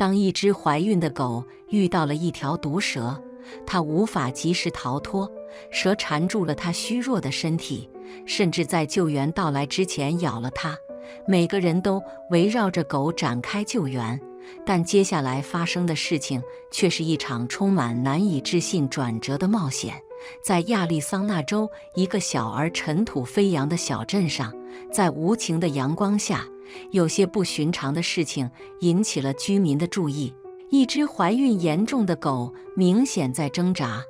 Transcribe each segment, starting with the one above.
当一只怀孕的狗遇到了一条毒蛇，它无法及时逃脱，蛇缠住了它虚弱的身体，甚至在救援到来之前咬了它。每个人都围绕着狗展开救援，但接下来发生的事情却是一场充满难以置信转折的冒险。在亚利桑那州一个小而尘土飞扬的小镇上，在无情的阳光下，有些不寻常的事情引起了居民的注意。一只怀孕严重的狗明显在挣扎，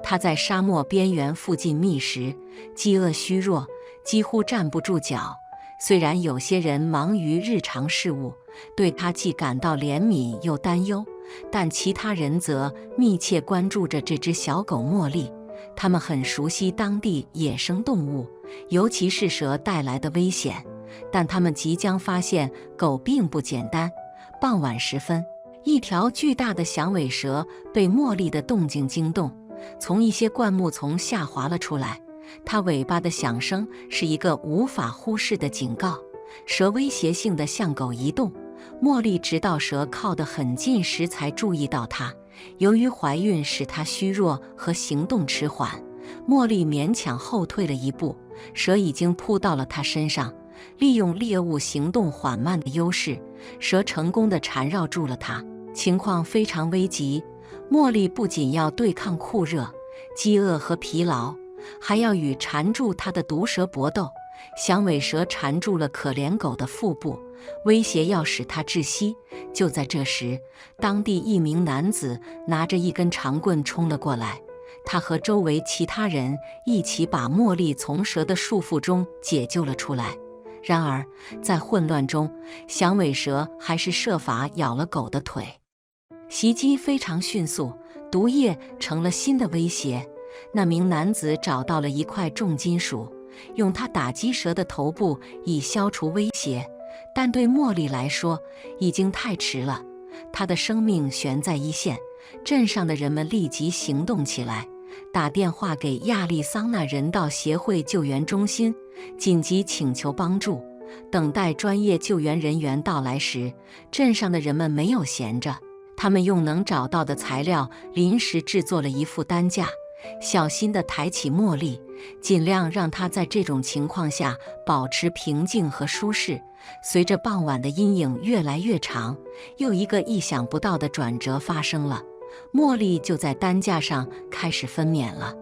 它在沙漠边缘附近觅食，饥饿虚弱，几乎站不住脚。虽然有些人忙于日常事务，对它既感到怜悯又担忧，但其他人则密切关注着这只小狗茉莉。他们很熟悉当地野生动物，尤其是蛇带来的危险，但他们即将发现狗并不简单。傍晚时分，一条巨大的响尾蛇被茉莉的动静惊动，从一些灌木丛下滑了出来。它尾巴的响声是一个无法忽视的警告。蛇威胁性地向狗移动，茉莉直到蛇靠得很近时才注意到它。由于怀孕使她虚弱和行动迟缓，茉莉勉强后退了一步，蛇已经扑到了她身上。利用猎物行动缓慢的优势，蛇成功地缠绕住了它。情况非常危急，茉莉不仅要对抗酷热、饥饿和疲劳，还要与缠住它的毒蛇搏斗。响尾蛇缠住了可怜狗的腹部，威胁要使它窒息。就在这时，当地一名男子拿着一根长棍冲了过来，他和周围其他人一起把茉莉从蛇的束缚中解救了出来。然而，在混乱中，响尾蛇还是设法咬了狗的腿。袭击非常迅速，毒液成了新的威胁。那名男子找到了一块重金属，用它打击蛇的头部以消除威胁，但对茉莉来说已经太迟了，她的生命悬在一线。镇上的人们立即行动起来，打电话给亚利桑那人道协会救援中心，紧急请求帮助。等待专业救援人员到来时，镇上的人们没有闲着，他们用能找到的材料临时制作了一副担架，小心地抬起茉莉，尽量让她在这种情况下保持平静和舒适。随着傍晚的阴影越来越长，又一个意想不到的转折发生了，茉莉就在担架上开始分娩了。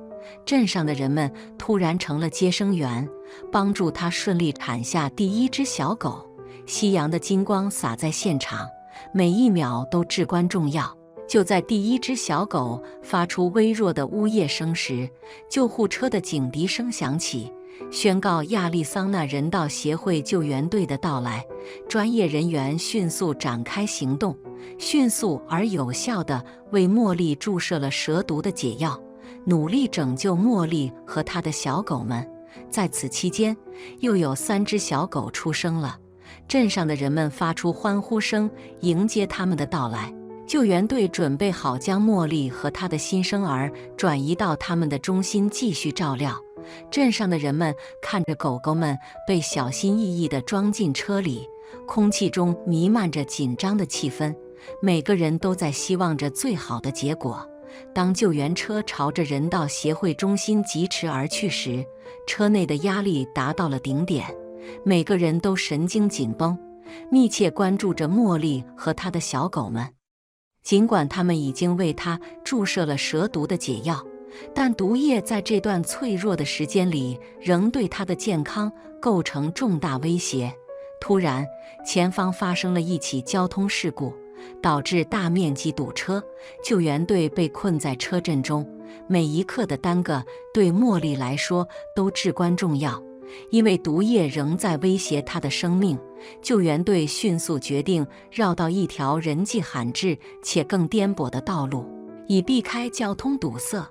镇上的人们突然成了接生员，帮助她顺利产下第一只小狗。夕阳的金光洒在现场，每一秒都至关重要。就在第一只小狗发出微弱的呜咽声时，救护车的警笛声响起，宣告亚利桑那人道协会救援队的到来。专业人员迅速展开行动，迅速而有效地为茉莉注射了蛇毒的解药，努力拯救茉莉和她的小狗们。在此期间，又有3只小狗出生了。镇上的人们发出欢呼声迎接他们的到来。救援队准备好将茉莉和她的新生儿转移到他们的中心继续照料。镇上的人们看着狗狗们被小心翼翼地装进车里，空气中弥漫着紧张的气氛，每个人都在希望着最好的结果。当救援车朝着人道协会中心疾驰而去时，车内的压力达到了顶点，每个人都神经紧绷，密切关注着茉莉和她的小狗们。尽管他们已经为她注射了蛇毒的解药，但毒液在这段脆弱的时间里仍对她的健康构成重大威胁。突然，前方发生了一起交通事故，导致大面积堵车，救援队被困在车阵中。每一刻的耽搁对茉莉来说都至关重要，因为毒液仍在威胁她的生命。救援队迅速决定绕到一条人迹罕至且更颠簸的道路，以避开交通堵塞。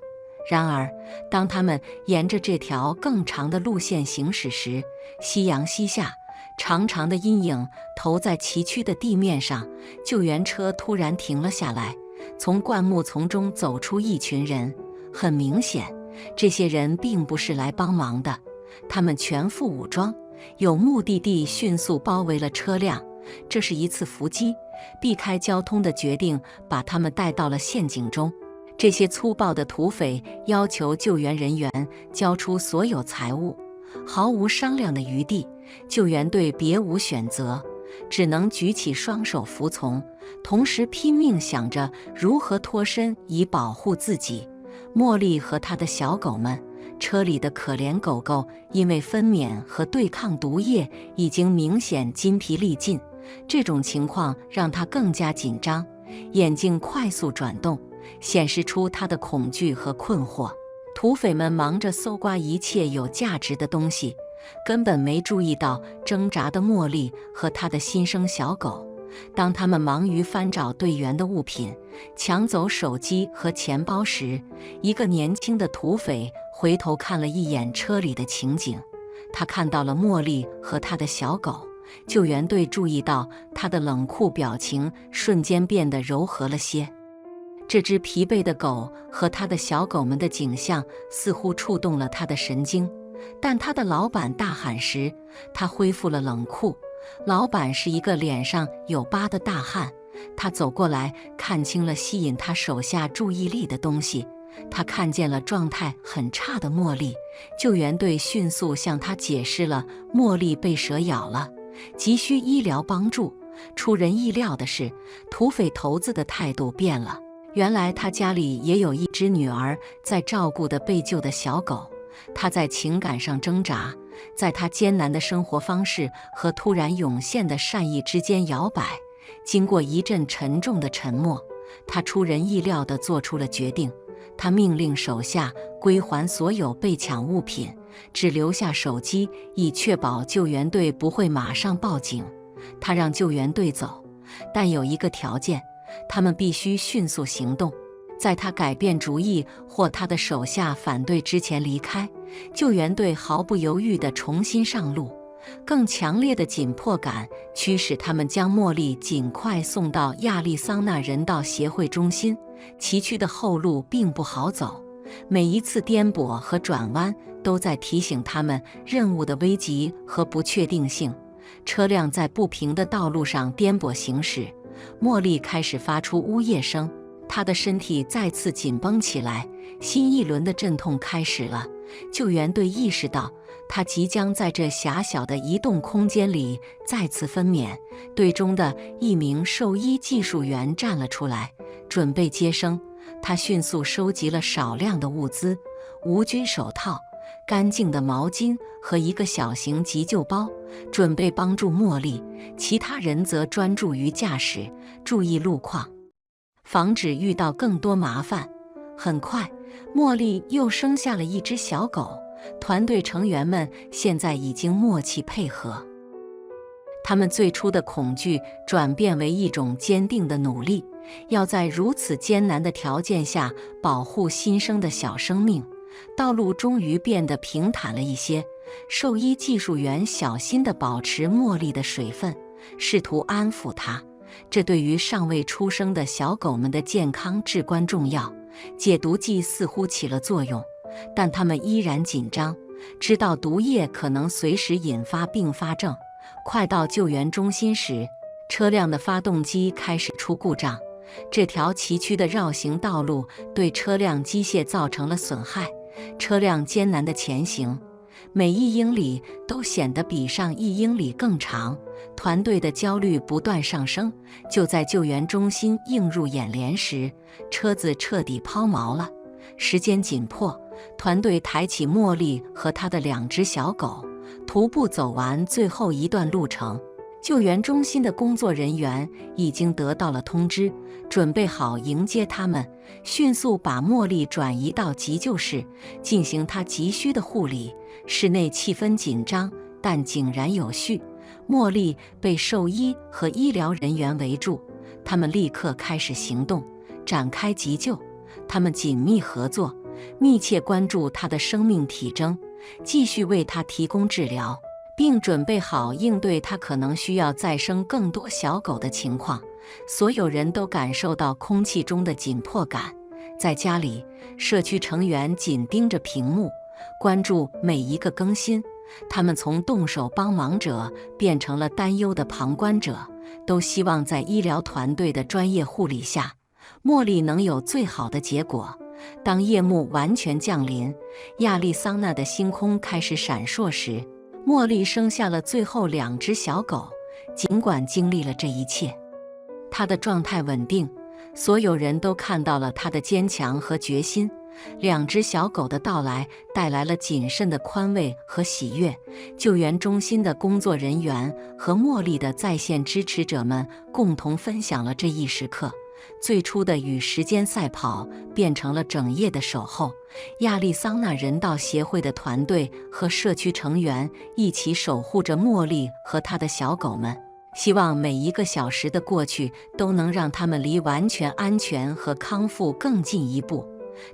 然而，当他们沿着这条更长的路线行驶时，夕阳西下，长长的阴影投在崎岖的地面上。救援车突然停了下来，从灌木丛中走出一群人。很明显，这些人并不是来帮忙的，他们全副武装，有目的地迅速包围了车辆，这是一次伏击，避开交通的决定把他们带到了陷阱中。这些粗暴的土匪要求救援人员交出所有财物，毫无商量的余地。救援队别无选择，只能举起双手服从，同时拼命想着如何脱身以保护自己。茉莉和她的小狗们，车里的可怜狗狗因为分娩和对抗毒液已经明显筋疲力尽，这种情况让她更加紧张，眼睛快速转动，显示出她的恐惧和困惑。土匪们忙着搜刮一切有价值的东西，根本没注意到挣扎的茉莉和她的新生小狗。当他们忙于翻找队员的物品，抢走手机和钱包时，一个年轻的土匪回头看了一眼车里的情景。他看到了茉莉和他的小狗，救援队注意到他的冷酷表情瞬间变得柔和了些。这只疲惫的狗和他的小狗们的景象似乎触动了他的神经，但他的老板大喊时，他恢复了冷酷。老板是一个脸上有疤的大汉，他走过来，看清了吸引他手下注意力的东西。他看见了状态很差的茉莉，救援队迅速向他解释了茉莉被蛇咬了，急需医疗帮助。出人意料的是，土匪头子的态度变了。原来他家里也有一只女儿在照顾的被救的小狗，他在情感上挣扎，在他艰难的生活方式和突然涌现的善意之间摇摆。经过一阵沉重的沉默，他出人意料地做出了决定。他命令手下归还所有被抢物品，只留下手机，以确保救援队不会马上报警。他让救援队走，但有一个条件，他们必须迅速行动。在他改变主意或他的手下反对之前离开，救援队毫不犹豫地重新上路。更强烈的紧迫感驱使他们将茉莉尽快送到亚利桑那人道协会中心。崎岖的后路并不好走，每一次颠簸和转弯都在提醒他们任务的危急和不确定性。车辆在不平的道路上颠簸行驶，茉莉开始发出呜咽声，她的身体再次紧绷起来，新一轮的阵痛开始了。救援队意识到他即将在这狭小的移动空间里再次分娩。队中的一名兽医技术员站了出来，准备接生。他迅速收集了少量的物资：无菌手套、干净的毛巾和一个小型急救包，准备帮助茉莉。其他人则专注于驾驶，注意路况，防止遇到更多麻烦。很快，茉莉又生下了一只小狗。团队成员们现在已经默契配合，他们最初的恐惧转变为一种坚定的努力，要在如此艰难的条件下保护新生的小生命。道路终于变得平坦了一些，兽医技术员小心地保持茉莉的水分，试图安抚她。这对于尚未出生的小狗们的健康至关重要。解毒剂似乎起了作用，但他们依然紧张，知道毒液可能随时引发并发症。快到救援中心时，车辆的发动机开始出故障。这条崎岖的绕行道路对车辆机械造成了损害，车辆艰难地前行，每一英里都显得比上一英里更长。团队的焦虑不断上升。就在救援中心映入眼帘时，车子彻底抛锚了。时间紧迫，团队抬起茉莉和她的2只小狗，徒步走完最后一段路程。救援中心的工作人员已经得到了通知，准备好迎接他们，迅速把茉莉转移到急救室，进行她急需的护理。室内气氛紧张，但井然有序。茉莉被兽医和医疗人员围住，他们立刻开始行动，展开急救。他们紧密合作，密切关注她的生命体征，继续为她提供治疗，并准备好应对她可能需要再生更多小狗的情况。所有人都感受到空气中的紧迫感。在家里，社区成员紧盯着屏幕，关注每一个更新。他们从动手帮忙者变成了担忧的旁观者，都希望在医疗团队的专业护理下，茉莉能有最好的结果。当夜幕完全降临，亚利桑那的星空开始闪烁时，茉莉生下了最后2只小狗。尽管经历了这一切，她的状态稳定，所有人都看到了她的坚强和决心。2只小狗的到来带来了谨慎的宽慰和喜悦。救援中心的工作人员和茉莉的在线支持者们共同分享了这一时刻。最初的与时间赛跑变成了整夜的守候。亚利桑那人道协会的团队和社区成员一起守护着茉莉和她的小狗们，希望每一个小时的过去都能让他们离完全安全和康复更进一步。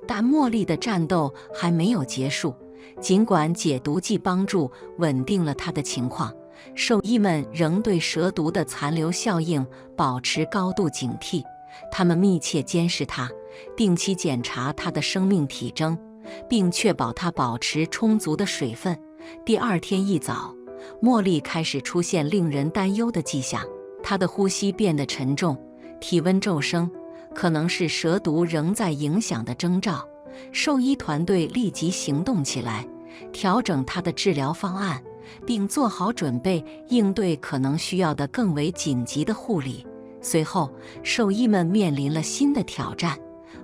但茉莉的战斗还没有结束，尽管解毒剂帮助稳定了她的情况，兽医们仍对蛇毒的残留效应保持高度警惕。他们密切监视她，定期检查她的生命体征，并确保她保持充足的水分。第2天一早，茉莉开始出现令人担忧的迹象，她的呼吸变得沉重，体温骤升，可能是蛇毒仍在影响的征兆。兽医团队立即行动起来，调整她的治疗方案，并做好准备应对可能需要的更为紧急的护理。随后，兽医们面临了新的挑战。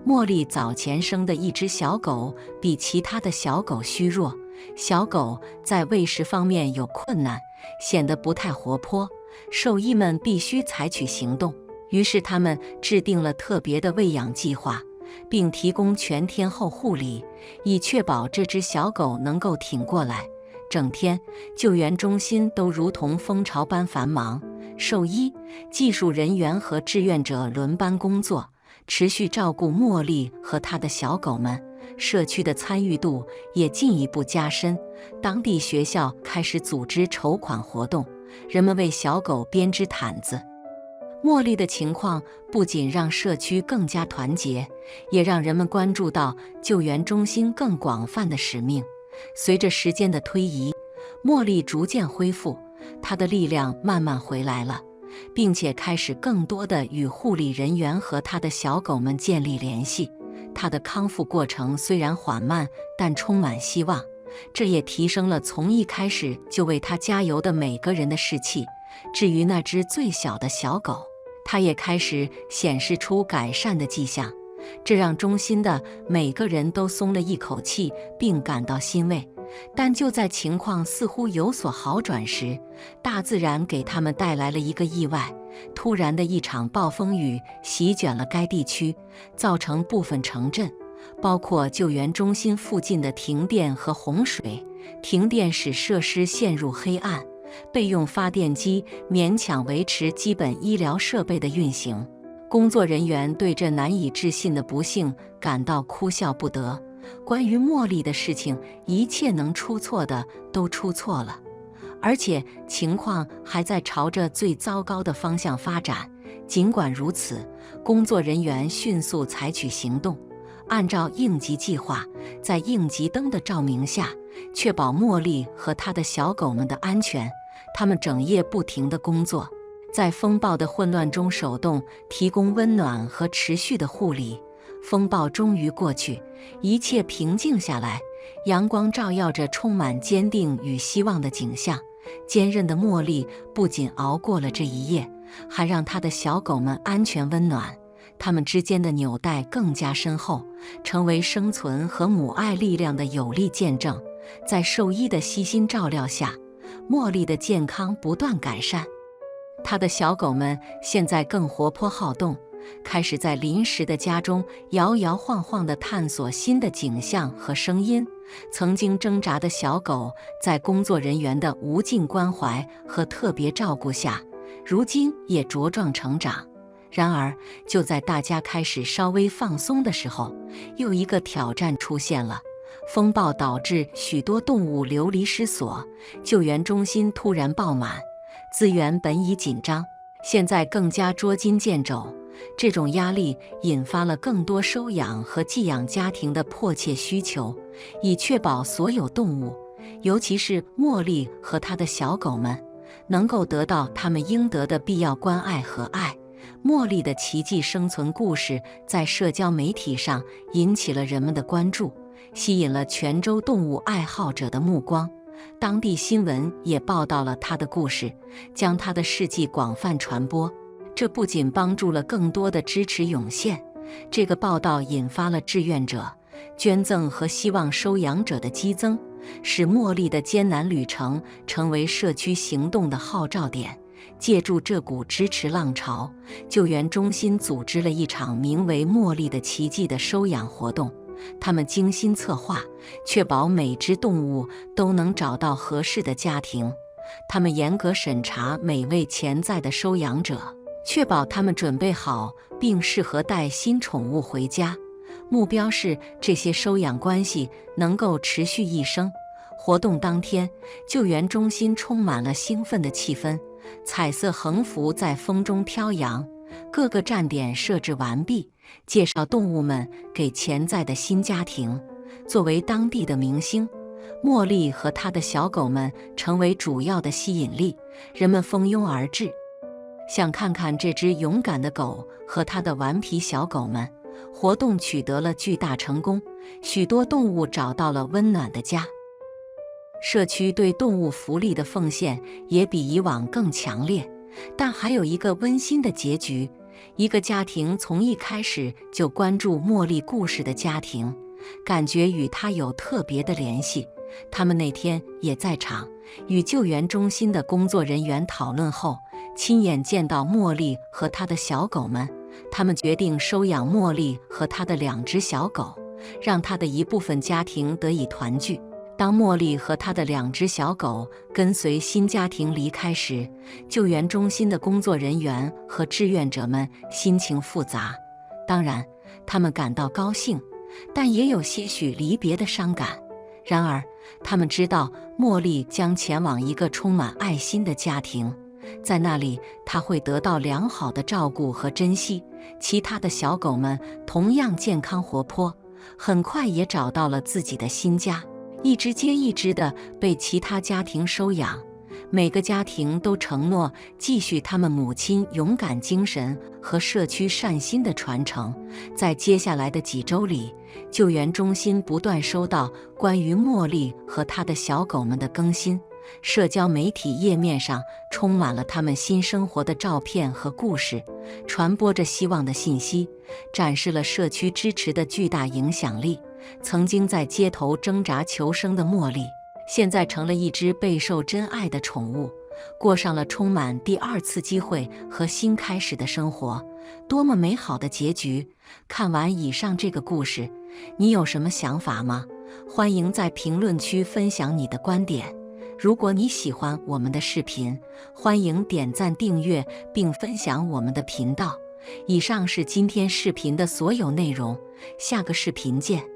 茉莉早前生的1只小狗比其他的小狗虚弱，小狗在喂食方面有困难，显得不太活泼。兽医们必须采取行动，于是他们制定了特别的喂养计划，并提供全天候护理，以确保这只小狗能够挺过来。整天，救援中心都如同蜂巢般繁忙。兽医、技术人员和志愿者轮班工作，持续照顾茉莉和她的小狗们。社区的参与度也进一步加深，当地学校开始组织筹款活动，人们为小狗编织毯子。茉莉的情况不仅让社区更加团结，也让人们关注到救援中心更广泛的使命。随着时间的推移，茉莉逐渐恢复，她的力量慢慢回来了，并且开始更多的与护理人员和她的小狗们建立联系。她的康复过程虽然缓慢，但充满希望，这也提升了从一开始就为她加油的每个人的士气。至于那只最小的小狗，它也开始显示出改善的迹象，这让中心的每个人都松了一口气，并感到欣慰。但就在情况似乎有所好转时，大自然给他们带来了一个意外。突然的一场暴风雨席卷了该地区，造成部分城镇，包括救援中心附近的停电和洪水。停电使设施陷入黑暗，备用发电机勉强维持基本医疗设备的运行。工作人员对这难以置信的不幸感到哭笑不得。关于茉莉的事情，一切能出错的都出错了，而且情况还在朝着最糟糕的方向发展。尽管如此，工作人员迅速采取行动，按照应急计划，在应急灯的照明下，确保茉莉和她的小狗们的安全。他们整夜不停地工作，在风暴的混乱中手动提供温暖和持续的护理。风暴终于过去，一切平静下来，阳光照耀着充满坚定与希望的景象。坚韧的茉莉不仅熬过了这一夜，还让她的小狗们安全温暖。它们之间的纽带更加深厚，成为生存和母爱力量的有力见证。在兽医的悉心照料下，茉莉的健康不断改善。她的小狗们现在更活泼好动，开始在临时的家中摇摇晃晃地探索新的景象和声音。曾经挣扎的小狗，在工作人员的无尽关怀和特别照顾下，如今也茁壮成长。然而，就在大家开始稍微放松的时候，又一个挑战出现了。风暴导致许多动物流离失所，救援中心突然爆满，资源本已紧张，现在更加捉襟见肘。这种压力引发了更多收养和寄养家庭的迫切需求，以确保所有动物，尤其是茉莉和她的小狗们，能够得到他们应得的必要关爱和爱。茉莉的奇迹生存故事在社交媒体上引起了人们的关注，吸引了泉州动物爱好者的目光。当地新闻也报道了他的故事，将他的事迹广泛传播。这不仅帮助了更多的支持涌现，这个报道引发了志愿者、捐赠和希望收养者的激增，使茉莉的艰难旅程成为社区行动的号召点。借助这股支持浪潮，救援中心组织了一场名为“茉莉的奇迹”的收养活动。他们精心策划，确保每只动物都能找到合适的家庭。他们严格审查每位潜在的收养者，确保他们准备好并适合带新宠物回家。目标是这些收养关系能够持续一生。活动当天，救援中心充满了兴奋的气氛，彩色横幅在风中飘扬，各个站点设置完毕，介绍动物们给潜在的新家庭。作为当地的明星，茉莉和她的小狗们成为主要的吸引力，人们蜂拥而至，想看看这只勇敢的狗和它的顽皮小狗们。活动取得了巨大成功，许多动物找到了温暖的家。社区对动物福利的奉献也比以往更强烈，但还有一个温馨的结局。一个家庭从一开始就关注茉莉故事的家庭，感觉与她有特别的联系。他们那天也在场，与救援中心的工作人员讨论后，亲眼见到茉莉和她的小狗们。他们决定收养茉莉和她的2只小狗，让她的一部分家庭得以团聚。当茉莉和她的2只小狗跟随新家庭离开时，救援中心的工作人员和志愿者们心情复杂。当然，他们感到高兴，但也有些许离别的伤感。然而，他们知道茉莉将前往一个充满爱心的家庭，在那里她会得到良好的照顾和珍惜。其他的小狗们同样健康活泼，很快也找到了自己的新家，一只接一只的被其他家庭收养。每个家庭都承诺继续他们母亲勇敢精神和社区善心的传承。在接下来的几周里，救援中心不断收到关于茉莉和她的小狗们的更新，社交媒体页面上充满了他们新生活的照片和故事，传播着希望的信息，展示了社区支持的巨大影响力。曾经在街头挣扎求生的茉莉，现在成了一只备受珍爱的宠物，过上了充满第2次机会和新开始的生活。多么美好的结局！看完以上这个故事，你有什么想法吗？欢迎在评论区分享你的观点。如果你喜欢我们的视频，欢迎点赞、订阅并分享我们的频道。以上是今天视频的所有内容，下个视频见。